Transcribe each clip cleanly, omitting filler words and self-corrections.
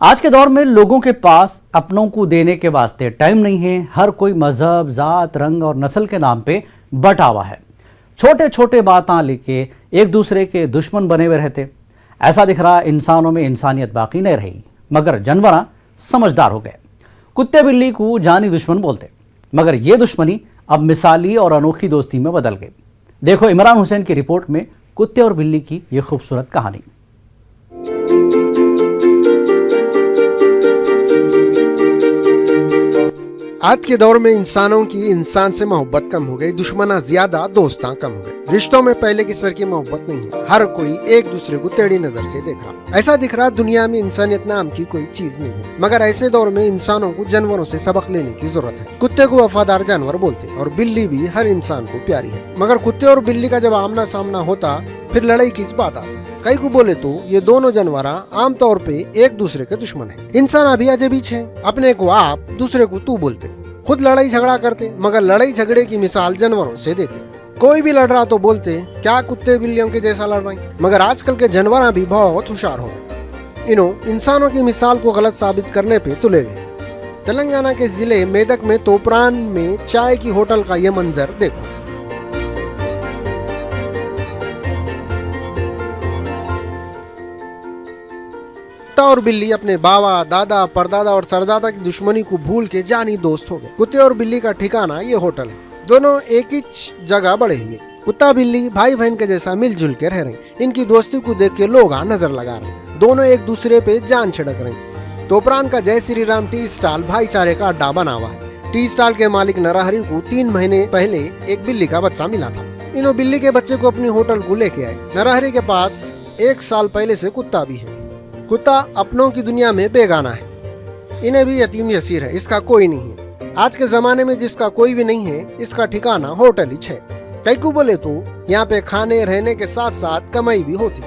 आज के दौर में लोगों के पास अपनों को देने के वास्ते टाइम नहीं है। हर कोई मजहब, जात, रंग और नस्ल के नाम पे बटा हुआ है। छोटे छोटे बातें लेके एक दूसरे के दुश्मन बने हुए रहते। ऐसा दिख रहा इंसानों में इंसानियत बाकी नहीं रही, मगर जानवर समझदार हो गए। कुत्ते बिल्ली को जानी दुश्मन बोलते, मगर ये दुश्मनी अब मिसाली और अनोखी दोस्ती में बदल गई। देखो इमरान हुसैन की रिपोर्ट में कुत्ते और बिल्ली की ये खूबसूरत कहानी। आज के दौर में इंसानों की इंसान से मोहब्बत कम हो गई, दुश्मना ज्यादा, दोस्तां कम हो गए। रिश्तों में पहले की सर की मोहब्बत नहीं है। हर कोई एक दूसरे को टेढ़ी नजर से देख रहा। ऐसा दिख रहा दुनिया में इंसानियत नाम की कोई चीज नहीं है। मगर ऐसे दौर में इंसानों को जानवरों से सबक लेने की जरूरत है। कुत्ते को वफादार जानवर बोलते और बिल्ली भी हर इंसान को प्यारी है। मगर कुत्ते और बिल्ली का जब आमना सामना होता फिर लड़ाई की बात आती। कई को बोले तो ये दोनों जानवर आमतौर पे एक दूसरे के दुश्मन है। इंसान अभी अजब है, अपने को आप, दूसरे को तू बोलते, खुद लड़ाई झगड़ा करते, मगर लड़ाई झगड़े की मिसाल जानवरों से देते। कोई भी लड़ रहा तो बोलते क्या कुत्ते बिल्लियों के जैसा लड़ रहे। मगर आजकल के जानवर भी बहुत होशियार हो गए। इंसानों की मिसाल को गलत साबित करने पे तुले गए। तेलंगाना के जिले मेदक में तोपरान में चाय की होटल का ये मंजर देखो। कुत्ता और बिल्ली अपने बाबा, दादा, परदादा और सरदादा की दुश्मनी को भूल के जानी दोस्त हो गए। कुत्ते और बिल्ली का ठिकाना ये होटल है। दोनों एक ही जगह बड़े हुए। कुत्ता बिल्ली भाई बहन के जैसा मिलजुल के रह रहे। इनकी दोस्ती को देख के लोग नजर लगा रहे। दोनों एक दूसरे पे जान छिड़क रहे। तोपरान का जय श्री राम टी स्टॉल भाईचारे का अड्डा बना हुआ है। टी स्टॉल के मालिक नरहरि को 3 महीने पहले एक बिल्ली का बच्चा मिला था। इन्हों बिल्ली के बच्चे को अपनी होटल को लेके आए। नरहरि के पास 1 साल पहले से कुत्ता भी है। कुत्ता अपनों की दुनिया में बेगाना है। इन्हें भी यतीम यसीर है, इसका कोई नहीं है। आज के जमाने में जिसका कोई भी नहीं है, इसका ठिकाना होटल ही है। कई को बोले तो यहाँ पे खाने रहने के साथ साथ कमाई भी होती।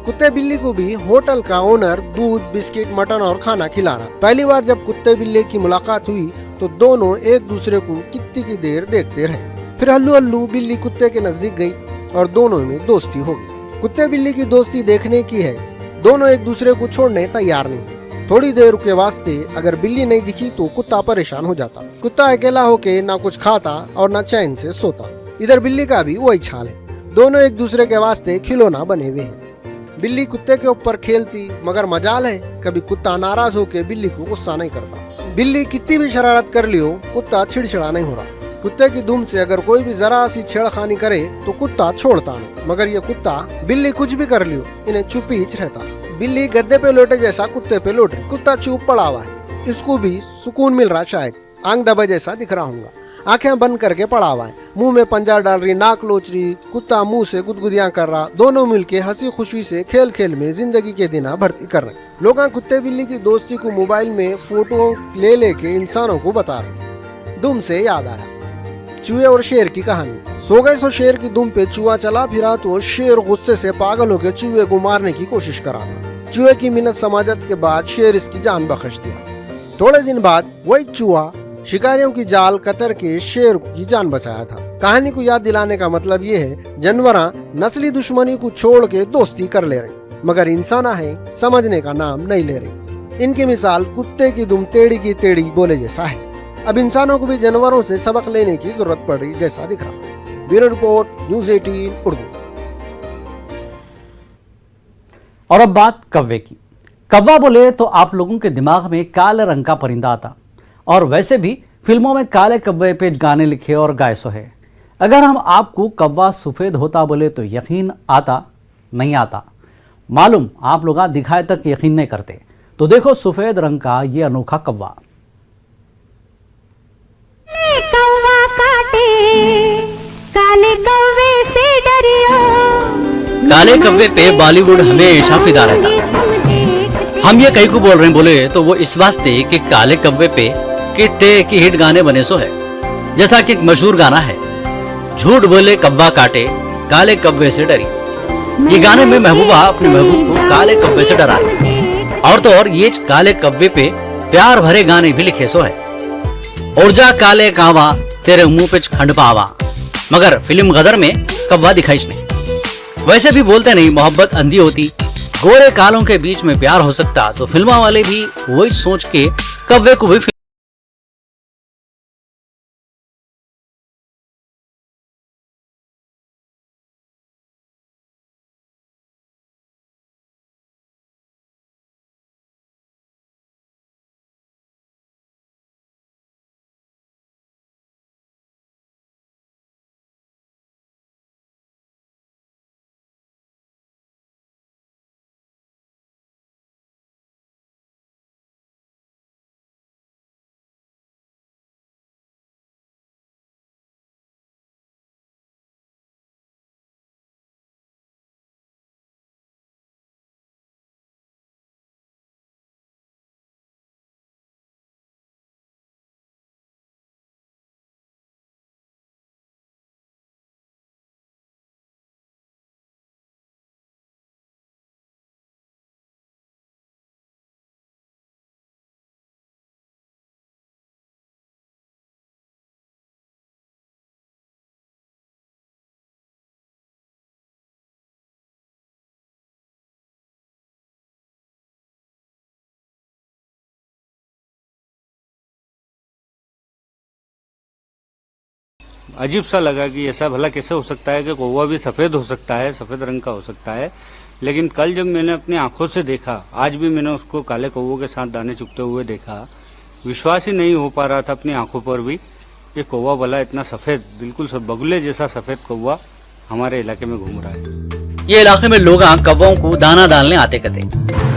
कुत्ते बिल्ली को भी होटल का ओनर दूध, बिस्किट, मटन और खाना खिला रहा। पहली बार जब कुत्ते बिल्ली की मुलाकात हुई तो दोनों एक दूसरे को कितनी की देर देखते रहे। फिर हल्लू हल्लू बिल्ली कुत्ते के नजदीक गई और दोनों में दोस्ती हो गई। कुत्ते बिल्ली की दोस्ती देखने की है। दोनों एक दूसरे को छोड़ने तैयार नहीं। थोड़ी देर के वास्ते अगर बिल्ली नहीं दिखी तो कुत्ता परेशान हो जाता। कुत्ता अकेला होके ना कुछ खाता और ना चैन से सोता। इधर बिल्ली का भी वही हाल है। दोनों एक दूसरे के वास्ते खिलौना बने हुए हैं। बिल्ली कुत्ते के ऊपर खेलती, मगर मजाल है कभी कुत्ता नाराज होके बिल्ली को गुस्सा नहीं करता। बिल्ली कितनी भी शरारत कर लियो, कुत्ता चिड़चिड़ा नहीं हो रहा। कुत्ते की दुम से अगर कोई भी जरा सी छेड़खानी करे तो कुत्ता छोड़ता नहीं। मगर ये कुत्ता बिल्ली कुछ भी कर लियो, इन्हें चुप ही रहता। बिल्ली गद्दे पे लोटे जैसा कुत्ते पे लोटे। कुत्ता चुप पड़ा हुआ है, इसको भी सुकून मिल रहा। शायद आंख दबे जैसा दिख रहा होगा। आंखें बंद करके पड़ा हुआ है, मुंह में पंजा डाल रही, नाक लोच रही। कुत्ता मुंह से गुदगुदियां कर रहा। दोनों मिलके हंसी खुशी से खेल खेल में जिंदगी के दिन भर्ती कर रहे। लोग कुत्ते बिल्ली की दोस्ती को मोबाइल में फोटो ले लेके इंसानों को बता रहे। दुम से याद आया चूहे और शेर की कहानी। सो गए सो शेर की दुम पे चूहा चला फिरा तो शेर गुस्से से पागल होकर चूहे को मारने की कोशिश करा था। चूहे की मिन्नत समाजत के बाद शेर इसकी जान बख्श दिया। थोड़े दिन बाद वही चूहा शिकारियों की जाल कतर के शेर की जान बचाया था। कहानी को याद दिलाने का मतलब ये है जानवर नस्ली दुश्मनी को छोड़ के दोस्ती कर ले रहे, मगर इंसान है समझने का नाम नहीं ले रहे। इनकी मिसाल कुत्ते की दुम टेढ़ी की टेढ़ी बोले जैसा है। अब इंसानों को भी जानवरों से सबक लेने की जरूरत पड़ रही जैसा दिख रहा। Bureau report, news 18 Urdu. और अब बात कव्वे की। कव्वा बोले तो आप लोगों के दिमाग में काले रंग का परिंदा आता, और वैसे भी फिल्मों में काले कव्वे पे गाने लिखे और गाए सो है। अगर हम आपको कव्वा सफेद होता बोले तो यकीन आता नहीं आता। मालूम आप लोग दिखाए तक यकीन नहीं करते। तो देखो सफेद रंग का ये अनोखा कव्वा। कौवा काटे काले कौवे से डरियो। काले कव्वे पे बॉलीवुड हमेशा फिदा रहता। हम ये कई को बोल रहे हैं बोले तो वो इस वास्ते कि काले कव्वे पे कितने की हिट गाने बने सो है। जैसा कि एक मशहूर गाना है, झूठ बोले कव्वा काटे काले कव्वे से डरी। ये गाने में महबूबा अपने महबूब को काले कव्वे से डरा रही। और तो और ये काले कव्वे पे प्यार भरे गाने भी लिखे सो है। और जा काले कावा तेरे मुंह पे खंड पावा। मगर फिल्म गदर में कव्वा दिखाई नहीं। वैसे भी बोलते नहीं मोहब्बत अंधी होती, गोरे कालों के बीच में प्यार हो सकता तो फिल्मा वाले भी वही सोच के कव्वे को भी अजीब सा लगा कि ऐसा भला कैसे हो सकता है कि कौवा भी सफेद हो सकता है, सफेद रंग का हो सकता है। लेकिन कल जब मैंने अपनी आंखों से देखा, आज भी मैंने उसको काले कौवों के साथ दाने चुगते हुए देखा, विश्वास ही नहीं हो पा रहा था अपनी आंखों पर भी कि कौवा भला इतना सफेद, बिल्कुल सब बगुले जैसा सफेद कौवा हमारे इलाके में घूम रहा है। ये इलाके में लोग कौवों को दाना डालने आते करते।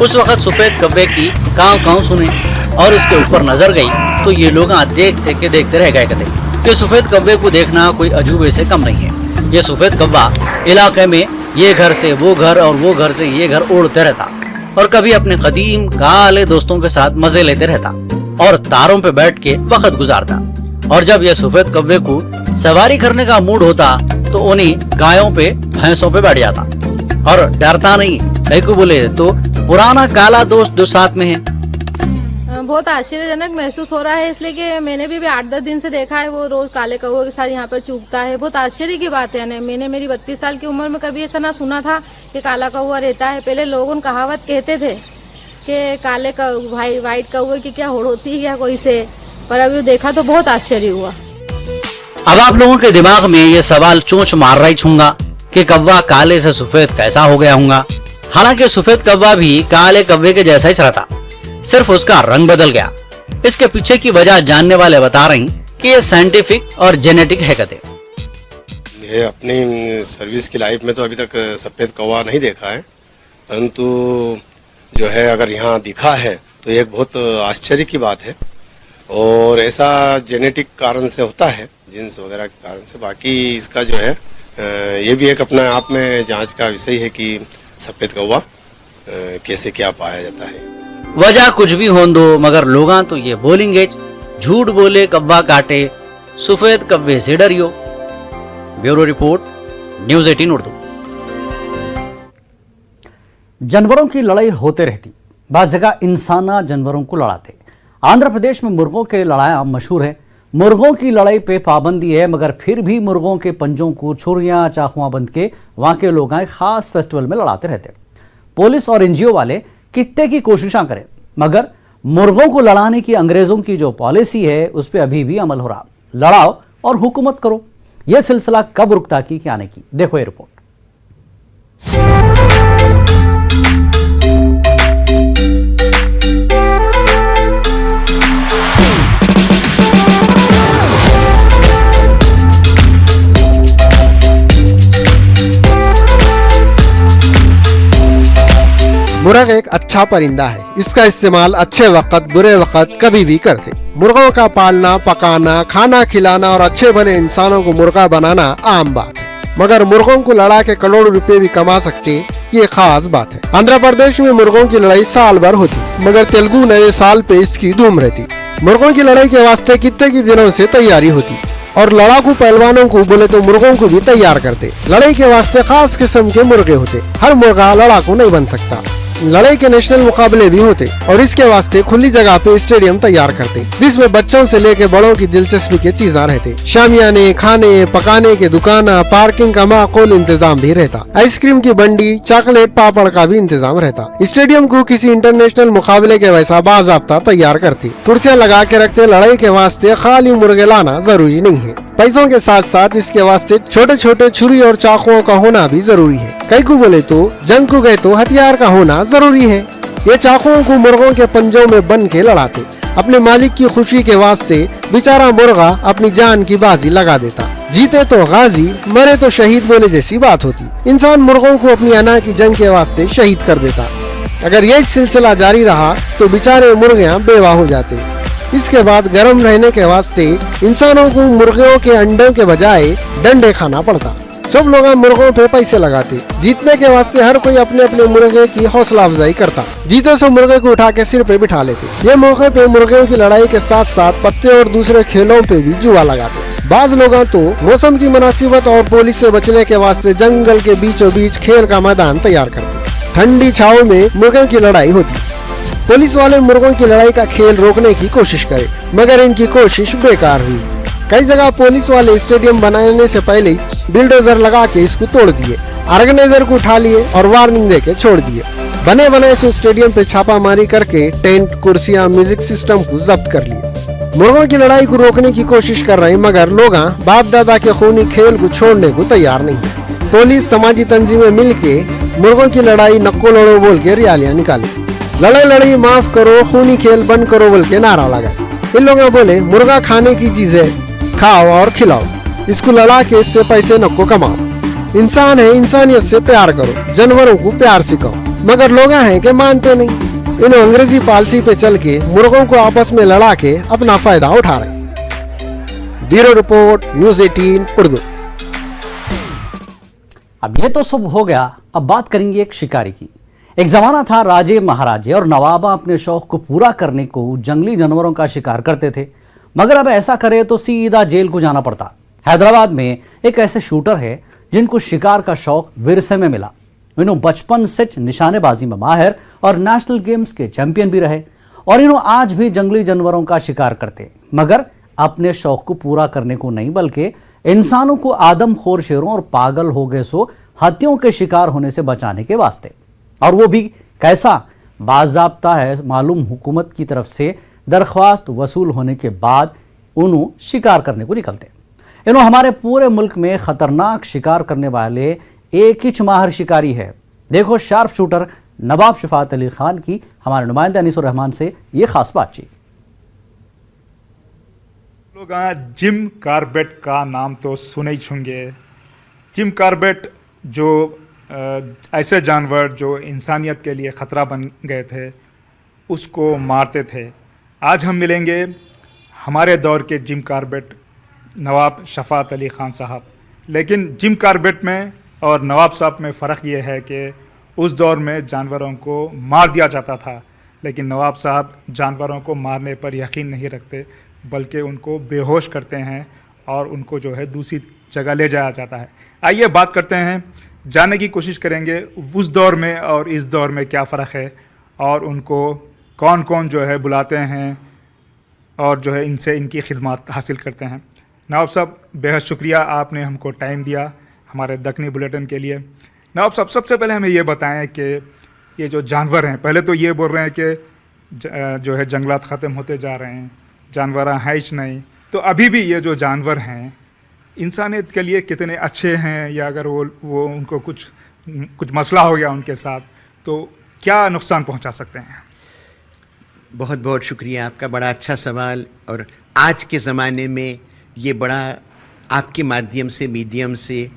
उस वक्त सफेद कौवे की काव सुने और उसके ऊपर नजर गई तो ये लोग देखते रह गए करते। ये सफेद कौवे को देखना कोई अजूबे से कम नहीं है। ये सफेद कौवा इलाके में ये घर से वो घर और वो घर से ये घर उड़ते रहता और कभी अपने कदीम काले दोस्तों के साथ मजे लेते रहता और तारों पे बैठ के वक्त गुजारता। और जब ये सफेद कौवे को सवारी करने का मूड होता तो उन्हीं गायों पे भैंसों पे बैठ जाता और डरता नहीं। कहीं को बोले तो पुराना काला दोस्त जो साथ में है। बहुत आश्चर्यजनक महसूस हो रहा है, इसलिए कि मैंने भी 8-10 दिन से देखा है वो रोज काले कौवे के साथ यहाँ पर चूकता है। बहुत आश्चर्य की बात है। मैंने मेरी 32 साल की उम्र में कभी ऐसा ना सुना था कि काला कौवा रहता है। पहले लोग कहावत कहते थे कि काले व्हाइट कौवे की क्या होड़ होती है क्या कोई से, पर अभी देखा तो बहुत आश्चर्य हुआ। अब आप लोगों के दिमाग में ये सवाल चोंच मार रही छूंगा कि कौवा काले से सफेद कैसा हो गया होगा। हालांकि सफेद कौवा भी काले कौवे के जैसा ही रहता, सिर्फ उसका रंग बदल गया। इसके पीछे की वजह जानने वाले बता रही कि ये साइंटिफिक और जेनेटिक है कहते। ये अपनी सर्विस की लाइफ में तो अभी तक सफेद कौवा नहीं देखा है, परंतु जो है अगर यहाँ दिखा है तो एक बहुत आश्चर्य की बात है। और ऐसा जेनेटिक कारण से होता है, जीन्स वगैरह के कारण से। बाकी इसका जो है ये भी एक अपने आप में जांच का विषय है कि सफेद कौवा कैसे क्या पाया जाता है। वजह कुछ भी हों दो, मगर लोग तो ये बोलेंगे झूठ बोले कौवा काटे, सफेद कौवे से डरियो। Bureau report, news 18 Urdu. जानवरों की लड़ाई होते रहती, बाज़ जगह इंसान जानवरों को लड़ाते। आंध्र प्रदेश में मुर्गों के लड़ाइयाँ मशहूर है। मुर्गों की लड़ाई पे पाबंदी है, मगर फिर भी मुर्गों के पंजों को छुरियां चाकुआं बंद के वहां के लोग खास फेस्टिवल में लड़ाते रहते। पुलिस और एनजीओ वाले कितने की कोशिशें करें, मगर मुर्गों को लड़ाने की अंग्रेजों की जो पॉलिसी है उस पर अभी भी अमल हो रहा। लड़ाओ और हुकूमत करो, यह सिलसिला कब रुकता की क्या आने की, देखो ये रिपोर्ट। मुर्ग एक अच्छा परिंदा है। इसका इस्तेमाल अच्छे वक्त बुरे वक्त कभी भी करते। मुर्गों का पालना, पकाना, खाना खिलाना और अच्छे बने इंसानों को मुर्गा बनाना आम बात है, मगर मुर्गों को लड़ा के करोड़ों रुपए भी कमा सकते, ये खास बात है। आंध्र प्रदेश में मुर्गों की लड़ाई साल भर होती, मगर तेलुगु नए साल पे इसकी धूम रहती। मुर्गों की लड़ाई के वास्ते कितने की दिनों से तैयारी होती और लड़ाकू पहलवानों को बोले तो मुर्गों को भी तैयार करते। लड़ाई के वास्ते खास किस्म के मुर्गे होते, हर मुर्गा लड़ाकू नहीं बन सकता। लड़ाई के नेशनल मुकाबले भी होते और इसके वास्ते खुली जगह पे स्टेडियम तैयार करते जिसमें बच्चों से लेके बड़ों की दिलचस्पी के चीज़ रहते। शामियाने, खाने पकाने के दुकान, पार्किंग का माकूल इंतजाम भी रहता। आइसक्रीम की बंडी, चॉकलेट, पापड़ का भी इंतजाम रहता। स्टेडियम को किसी इंटरनेशनल मुकाबले के वैसा बाज़ाब्ता तैयार करती। कुर्सियाँ लगा के रखते। लड़ाई के वास्ते खाली मुर्गे लाना जरूरी नहीं है। पैसों के साथ साथ इसके वास्ते छोटे छोटे छुरी और चाकुओं का होना भी जरूरी है। कई को बोले तो जंग को गए तो हथियार का होना जरूरी है। ये चाकुओं को मुर्गों के पंजों में बन के लड़ाते। अपने मालिक की खुशी के वास्ते बेचारा मुर्गा अपनी जान की बाजी लगा देता। जीते तो गाजी, मरे तो शहीद बोले जैसी बात होती। इंसान मुर्गों को अपनी अना की जंग के वास्ते शहीद कर देता। अगर यही सिलसिला जारी रहा तो बेचारे मुर्गियाँ बेवा हो जाते। इसके बाद गर्म रहने के वास्ते इंसानों को मुर्गियों के अंडों के बजाय डंडे खाना पड़ता। सब लोग मुर्गों पे पैसे लगाते। जीतने के वास्ते हर कोई अपने अपने मुर्गे की हौसला अफजाई करता। जीते सो मुर्गे को उठा के सिर पे बिठा लेते। ये मौके पे मुर्गियों की लड़ाई के साथ साथ पत्ते और दूसरे खेलों पे भी जुआ लगाते। बाज लोग तो मौसम की मुनासिबत और पुलिस से बचने के वास्ते जंगल के बीचों बीच खेल का मैदान तैयार करते। ठंडी छाव में मुर्गों की लड़ाई होती। पुलिस वाले मुर्गों की लड़ाई का खेल रोकने की कोशिश करे मगर इनकी कोशिश बेकार हुई। कई जगह पुलिस वाले स्टेडियम बनाने से पहले बिल्डोजर लगा के इसको तोड़ दिए, ऑर्गेनाइजर को उठा लिए और वार्निंग दे के छोड़ दिए। बने बनाए से स्टेडियम पे छापामारी करके टेंट, कुर्सियां, म्यूजिक सिस्टम को जब्त कर लिए। मुर्गों की लड़ाई को रोकने की कोशिश कर रहे मगर लोग बाप दादा के खूनी खेल को छोड़ने को तैयार नहीं है। पुलिस, समाजी तंजीमें मिल के मुर्गों की लड़ाई नक्को लड़ो बोल के रैलियां निकाली। लड़ाई लड़ाई माफ करो, खूनी खेल बंद करो बोल के नारा लगा। इन लोगों बोले मुर्गा खाने की चीज है, खाओ और खिलाओ, इसको लड़ा के इससे पैसे नको कमाओ। इंसान है, इंसानियत से प्यार करो, जानवरों को प्यार सिखाओ। मगर लोग हैं कि मानते नहीं। इन अंग्रेजी पॉलिसी पे चल के मुर्गों को आपस में लड़ा के अपना फायदा उठा रहे। Bureau report, news 18 Urdu. अब ये तो सब हो गया, अब बात करेंगे एक शिकारी की। एक जमाना था राजे महाराजे और नवाबा अपने शौक को पूरा करने को जंगली जानवरों का शिकार करते थे, मगर अब ऐसा करे तो सीधा जेल को जाना पड़ता। हैदराबाद में एक ऐसे शूटर है जिनको शिकार का शौक विरसे में मिला। इन्हों बचपन से निशानेबाजी में माहिर और नेशनल गेम्स के चैंपियन भी रहे और इन्हों आज भी जंगली जानवरों का शिकार करते, मगर अपने शौक को पूरा करने को नहीं बल्कि इंसानों को आदमखोर शेरों और पागल हो गए सो हाथियों के शिकार होने से बचाने के वास्ते। और वो भी कैसा? बाज़ाब्ता है मालूम हुकूमत की तरफ से दरख्वास्त वसूल होने के बाद उन्हों शिकार करने को निकलते। इन्हों हमारे पूरे मुल्क में खतरनाक शिकार करने वाले एक ही माहिर शिकारी है। देखो शार्प शूटर नवाब शफात अली खान की हमारे नुमाइंदा अनीसुर रहमान से ये खास बातचीत। लोग जिम कॉर्बेट का नाम तो सुने ही होंगे। जिम कॉर्बेट जो ऐसे जानवर जो इंसानियत के लिए ख़तरा बन गए थे उसको मारते थे। आज हम मिलेंगे हमारे दौर के जिम कॉर्बेट नवाब शफात अली खान साहब। लेकिन जिम कॉर्बेट में और नवाब साहब में फ़र्क ये है कि उस दौर में जानवरों को मार दिया जाता था, लेकिन नवाब साहब जानवरों को मारने पर यकीन नहीं रखते बल्कि उनको बेहोश करते हैं और उनको जो है दूसरी जगह ले जाया जाता है। आइए बात करते हैं, जानने की कोशिश करेंगे उस दौर में और इस दौर में क्या फ़र्क है और उनको कौन कौन जो है बुलाते हैं और जो है इनसे इनकी खिदमत हासिल करते हैं। नवाब साहब बेहद शुक्रिया, आपने हमको टाइम दिया हमारे दक्कनी बुलेटिन के लिए। नवाब साहब सबसे पहले हमें ये बताएं कि ये जो जानवर हैं, पहले तो ये बोल रहे हैं कि जो है जंगलात ख़त्म होते जा रहे हैं, जानवर हैं ही नहीं, तो अभी भी ये जो जानवर हैं इंसानियत के लिए कितने अच्छे हैं, या अगर वो उनको कुछ मसला हो गया उनके साथ तो क्या नुकसान पहुंचा सकते हैं? बहुत बहुत शुक्रिया आपका, बड़ा अच्छा सवाल। और आज के ज़माने में ये बड़ा आपके माध्यम से, मीडियम से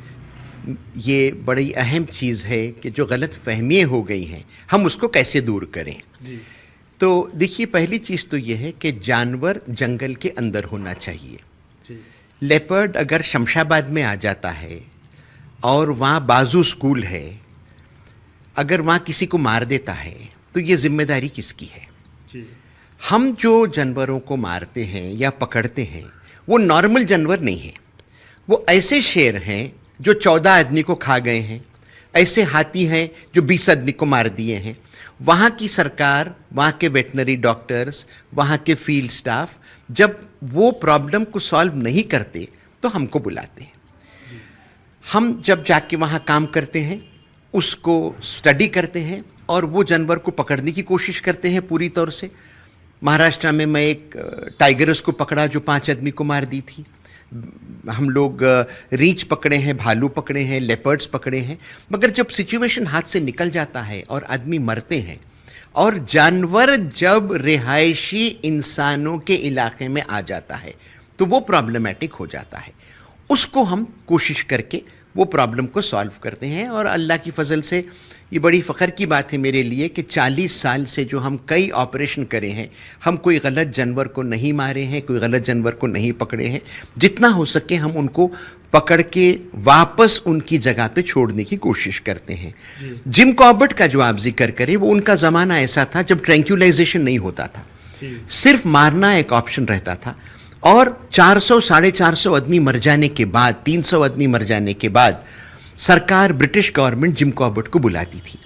ये बड़ी अहम चीज़ है कि जो गलत फहमियाँ हो गई हैं हम उसको कैसे दूर करें। तो देखिए, पहली चीज़ तो ये है कि जानवर जंगल के अंदर होना चाहिए। लेपर्ड अगर शमशाबाद में आ जाता है और वहाँ बाजू स्कूल है, अगर वहाँ किसी को मार देता है तो ये जिम्मेदारी किसकी है? हम जो जानवरों को मारते हैं या पकड़ते हैं वो नॉर्मल जानवर नहीं हैं, वो ऐसे शेर हैं जो 14 आदमी को खा गए हैं, ऐसे हाथी हैं जो 20 आदमी को मार दिए हैं। वहाँ की सरकार, वहाँ के वेटनरी डॉक्टर्स, वहाँ के फील्ड स्टाफ जब वो प्रॉब्लम को सॉल्व नहीं करते तो हमको बुलाते हैं। हम जब जाके वहाँ काम करते हैं, उसको स्टडी करते हैं और वो जानवर को पकड़ने की कोशिश करते हैं पूरी तौर से। महाराष्ट्र में मैं एक टाइगरस को पकड़ा जो 5 आदमी को मार दी थी। हम लोग रीछ पकड़े हैं, भालू पकड़े हैं, लेपर्ड्स पकड़े हैं। मगर जब सिचुएशन हाथ से निकल जाता है और आदमी मरते हैं और जानवर जब रिहायशी इंसानों के इलाके में आ जाता है तो वो प्रॉब्लमेटिक हो जाता है। उसको हम कोशिश करके वो प्रॉब्लम को सॉल्व करते हैं। और अल्लाह की फजल से ये बड़ी फ़ख्र की बात है मेरे लिए कि 40 साल से जो हम कई ऑपरेशन करे हैं, हम कोई गलत जानवर को नहीं मारे हैं, कोई गलत जानवर को नहीं पकड़े हैं। जितना हो सके हम उनको पकड़ के वापस उनकी जगह पे छोड़ने की कोशिश करते हैं। जिम कॉर्बेट का जो आप जिक्र करें, वो उनका ज़माना ऐसा था जब ट्रैंक्यूलाइजेशन नहीं होता था, सिर्फ मारना एक ऑप्शन रहता था। और 400 साढ़े 400 आदमी मर जाने के बाद, 300 आदमी मर जाने के बाद सरकार, ब्रिटिश गवर्नमेंट जिम कॉर्बेट को बुलाती थी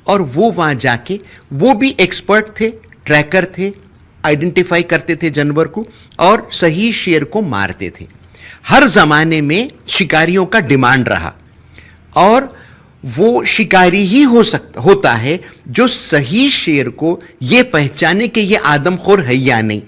और वो वहाँ जाके, वो भी एक्सपर्ट थे, ट्रैकर थे, आइडेंटिफाई करते थे जानवर को और सही शेर को मारते थे। हर ज़माने में शिकारियों का डिमांड रहा और वो शिकारी ही होता है जो सही शेर को ये पहचाने कि ये आदमखोर है या नहीं।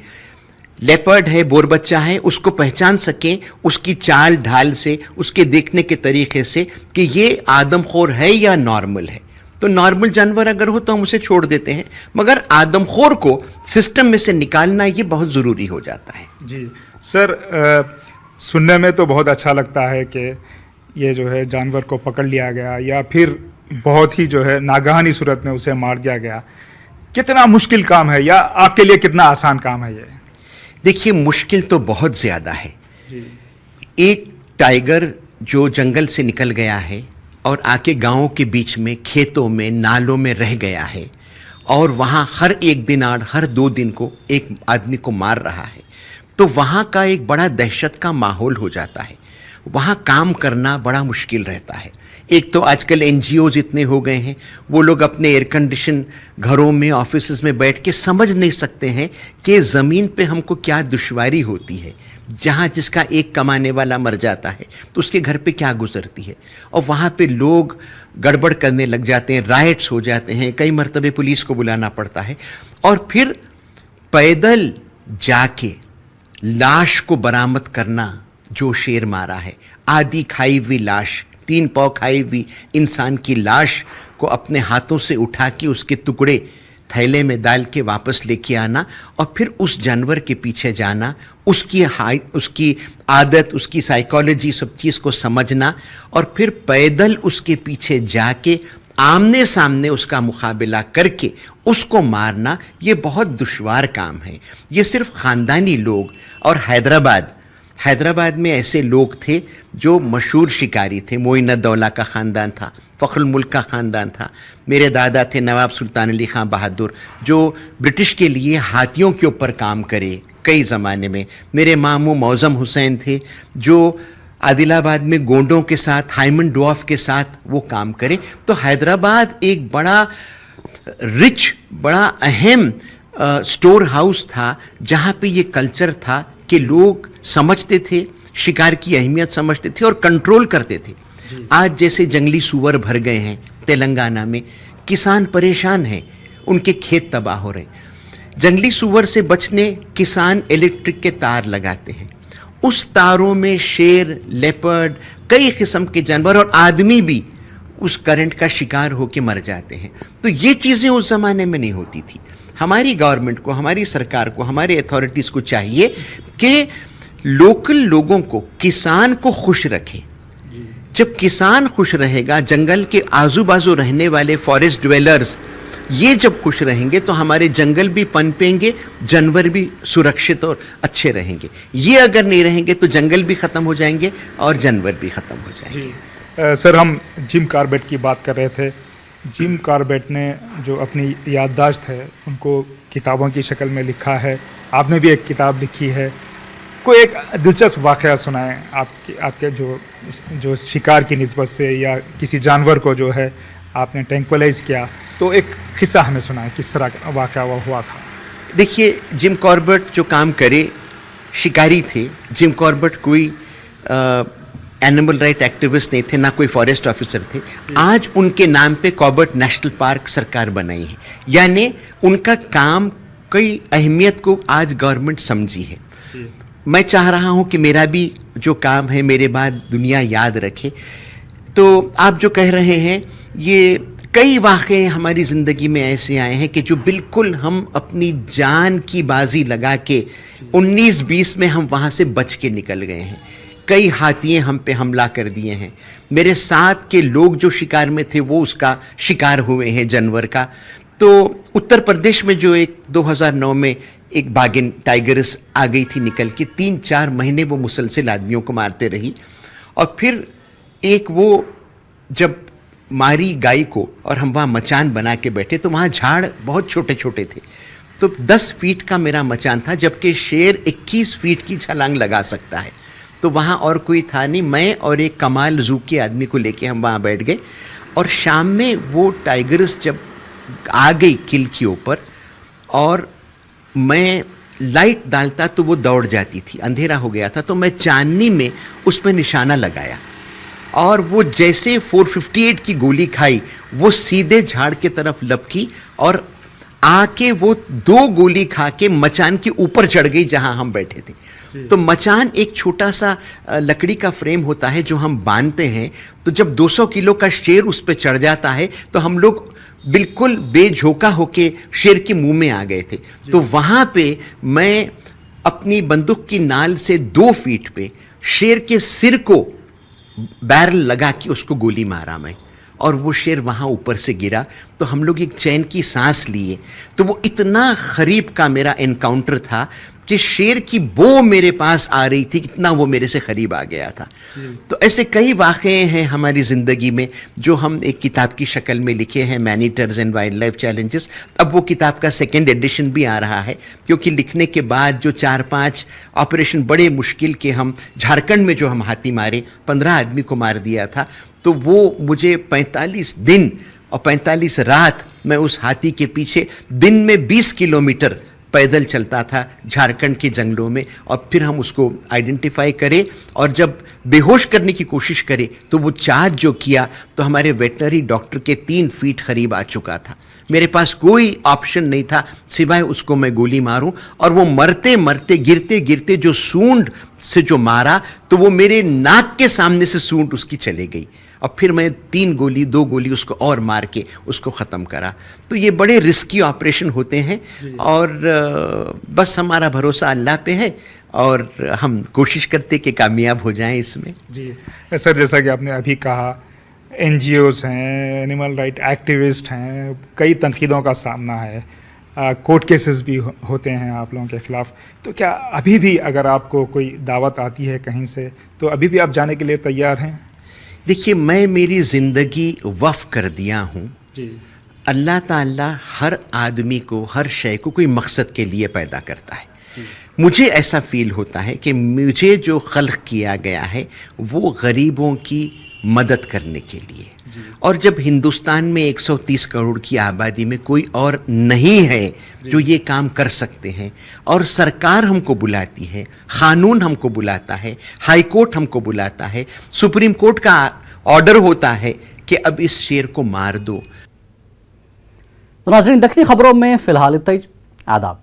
लेपर्ड है, बोर बच्चा है, उसको पहचान सकें उसकी चाल ढाल से, उसके देखने के तरीके से कि ये आदमखोर है या नॉर्मल है। तो नॉर्मल जानवर अगर हो तो हम उसे छोड़ देते हैं, मगर आदमखोर को सिस्टम में से निकालना ये बहुत ज़रूरी हो जाता है। जी सर, सुनने में तो बहुत अच्छा लगता है कि ये जो है जानवर को पकड़ लिया गया या फिर बहुत ही जो है नागहानी सूरत में उसे मार दिया गया। कितना मुश्किल काम है या आपके लिए कितना आसान काम है ये? देखिए, मुश्किल तो बहुत ज़्यादा है। एक टाइगर जो जंगल से निकल गया है और आके गांवों के बीच में, खेतों में, नालों में रह गया है और वहाँ हर एक दिन हर 2 दिन को एक आदमी को मार रहा है, तो वहाँ का एक बड़ा दहशत का माहौल हो जाता है। वहाँ काम करना बड़ा मुश्किल रहता है। एक तो आजकल NGOs इतने हो गए हैं, वो लोग अपने एयर कंडीशन घरों में, ऑफिसेज में बैठ के समझ नहीं सकते हैं कि ज़मीन पे हमको क्या दुश्वारी होती है। जहाँ जिसका एक कमाने वाला मर जाता है तो उसके घर पे क्या गुजरती है। और वहाँ पे लोग गड़बड़ करने लग जाते हैं, राइट्स हो जाते हैं, कई मरतबे पुलिस को बुलाना पड़ता है। और फिर पैदल जाके लाश को बरामद करना, जो शेर मारा है, आधी खाई हुई लाश, 3 पाव खाई हुई इंसान की लाश को अपने हाथों से उठा के उसके टुकड़े थैले में डाल के वापस लेके आना और फिर उस जानवर के पीछे जाना, उसकी आदत, उसकी साइकोलॉजी, सब चीज़ को समझना और फिर पैदल उसके पीछे जाके आमने सामने उसका मुकाबला करके उसको मारना, ये बहुत दुश्वार काम है। ये सिर्फ ख़ानदानी लोग और हैदराबाद में ऐसे लोग थे जो मशहूर शिकारी थे। मोइनुद्दौला का ख़ानदान था, फ़ख्रुल मुल्क का ख़ानदान था। मेरे दादा थे नवाब सुल्तान अली ख़ान बहादुर, जो ब्रिटिश के लिए हाथियों के ऊपर काम करे कई ज़माने में। मेरे मामू मौज़म हुसैन थे जो आदिलाबाद में गोंडों के साथ, हाइमन डॉफ के साथ वो काम करे। तो हैदराबाद एक बड़ा रिच, बड़ा अहम स्टोर हाउस था जहाँ पे ये कल्चर था कि लोग समझते थे, शिकार की अहमियत समझते थे और कंट्रोल करते थे। आज जैसे जंगली सूअर भर गए हैं तेलंगाना में, किसान परेशान हैं, उनके खेत तबाह हो रहे। जंगली सूअर से बचने किसान इलेक्ट्रिक के तार लगाते हैं, उस तारों में शेर, लेपर्ड, कई किस्म के जानवर और आदमी भी उस करंट का शिकार होकर मर जाते हैं। तो ये चीज़ें उस ज़माने में नहीं होती थी। हमारी गवर्नमेंट को, हमारी सरकार को, हमारे अथॉरिटीज़ को चाहिए कि लोकल लोगों को, किसान को खुश रखें। जब किसान खुश रहेगा, जंगल के आजू बाजू रहने वाले फॉरेस्ट ड्वेलर्स ये जब खुश रहेंगे तो हमारे जंगल भी पनपेंगे, जानवर भी सुरक्षित और अच्छे रहेंगे। ये अगर नहीं रहेंगे तो जंगल भी ख़त्म हो जाएंगे और जानवर भी ख़त्म हो जाएंगे। सर, हम जिम कॉर्बेट की बात कर रहे थे। जिम कॉर्बेट ने जो अपनी याददाश्त है उनको किताबों की शक्ल में लिखा है। आपने भी एक किताब लिखी है। कोई एक दिलचस्प वाक़या सुनाएं आपके जो शिकार की निस्बत से या किसी जानवर को जो है आपने ट्रैंक्विलाइज किया, तो एक किस्सा हमें सुनाएं किस तरह का वाक़या वो हुआ था। देखिए, जिम कॉर्बेट जो काम करे, शिकारी थे। जिम कॉर्बेट कोई एनिमल राइट एक्टिविस्ट नहीं थे, ना कोई फॉरेस्ट ऑफिसर थे। आज उनके नाम पे कॉर्बेट नेशनल पार्क सरकार बनाई है, यानी उनका काम कई अहमियत को आज गवर्नमेंट समझी है। मैं चाह रहा हूं कि मेरा भी जो काम है मेरे बाद दुनिया याद रखे। तो आप जो कह रहे हैं, ये कई वाक़े हमारी ज़िंदगी में ऐसे आए हैं कि जो बिल्कुल हम अपनी जान की बाजी लगा के 19-20 में हम वहाँ से बच के निकल गए हैं। कई हाथियाँ हम पे हमला कर दिए हैं। मेरे साथ के लोग जो शिकार में थे वो उसका शिकार हुए हैं, जानवर का। तो उत्तर प्रदेश में जो एक 2009 में एक बागिन टाइगर्स आ गई थी निकल के, 3-4 महीने वो मुसलसल आदमियों को मारते रही। और फिर एक वो जब मारी गाय को और हम वहाँ मचान बना के बैठे, तो वहाँ झाड़ बहुत छोटे छोटे थे। तो 10 फीट का मेरा मचान था, जबकि शेर 21 फीट की छलांग लगा सकता है। तो वहाँ और कोई था नहीं, मैं और एक कमाल जू के आदमी को लेके हम वहाँ बैठ गए। और शाम में वो टाइगर्स जब आ गई किल के ऊपर और मैं लाइट डालता तो वो दौड़ जाती थी। अंधेरा हो गया था, तो मैं चांदनी में उस पर निशाना लगाया और वो जैसे 458 की गोली खाई, वो सीधे झाड़ के तरफ लपकी और आके वो 2 गोली खा के मचान के ऊपर चढ़ गई जहां हम बैठे थे। तो मचान एक छोटा सा लकड़ी का फ्रेम होता है जो हम बांधते हैं। तो जब 200 किलो का शेर उस पर चढ़ जाता है तो हम लोग बिल्कुल बेझोंका होके शेर के मुंह में आ गए थे। तो वहां पे मैं अपनी बंदूक की नाल से 2 फीट पे शेर के सिर को बैरल लगा के उसको गोली मारा मैं, और वो शेर वहाँ ऊपर से गिरा। तो हम लोग एक चैन की सांस लिए। तो वो इतना करीब का मेरा एनकाउंटर था कि शेर की बो मेरे पास आ रही थी, इतना वो मेरे से करीब आ गया था। तो ऐसे कई वाक़े हैं हमारी ज़िंदगी में जो हम एक किताब की शक्ल में लिखे हैं, man eaters and wild life challenges. अब वो किताब का 2nd एडिशन भी आ रहा है, क्योंकि लिखने के बाद जो 4-5 ऑपरेशन बड़े मुश्किल के हम झारखंड में जो हम हाथी मारे, 15 आदमी को मार दिया था। तो वो मुझे 45 दिन और 45 रात मैं उस हाथी के पीछे दिन में 20 किलोमीटर पैदल चलता था झारखंड के जंगलों में। और फिर हम उसको आइडेंटिफाई करें और जब बेहोश करने की कोशिश करें तो वो चार्ज जो किया तो हमारे वेटनरी डॉक्टर के 3 फीट करीब आ चुका था। मेरे पास कोई ऑप्शन नहीं था सिवाय उसको मैं गोली मारूं। और वो मरते मरते गिरते गिरते जो सूंड से जो मारा, तो वो मेरे नाक के सामने से सूंड उसकी चले गई। और फिर मैं 2 गोली उसको और मार के उसको ख़त्म करा। तो ये बड़े रिस्की ऑपरेशन होते हैं और बस हमारा भरोसा अल्लाह पे है और हम कोशिश करते कि कामयाब हो जाएं इसमें। जी सर, जैसा कि आपने अभी कहा, NGOs हैं, एनिमल राइट एक्टिविस्ट हैं, कई तनकीदों का सामना है, कोर्ट केसेस भी होते हैं आप लोगों के ख़िलाफ़। तो क्या अभी भी अगर आपको कोई दावत आती है कहीं से, तो अभी भी आप जाने के लिए तैयार हैं? देखिए, मैं मेरी ज़िंदगी वफ़ कर दिया हूँ। अल्लाह ताला हर आदमी को, हर शय को कोई मकसद के लिए पैदा करता है। मुझे ऐसा फ़ील होता है कि मुझे जो खल्क़ किया गया है वो गरीबों की मदद करने के लिए। और जब हिंदुस्तान में 130 करोड़ की आबादी में कोई और नहीं है जो ये काम कर सकते हैं, और सरकार हमको बुलाती है, क़ानून हमको बुलाता है, हाई कोर्ट हमको बुलाता है, सुप्रीम कोर्ट का ऑर्डर होता है कि अब इस शेर को मार दो। तो नाज़रीन, दखनी खबरों में फ़िलहाल इतना ही। आदाब।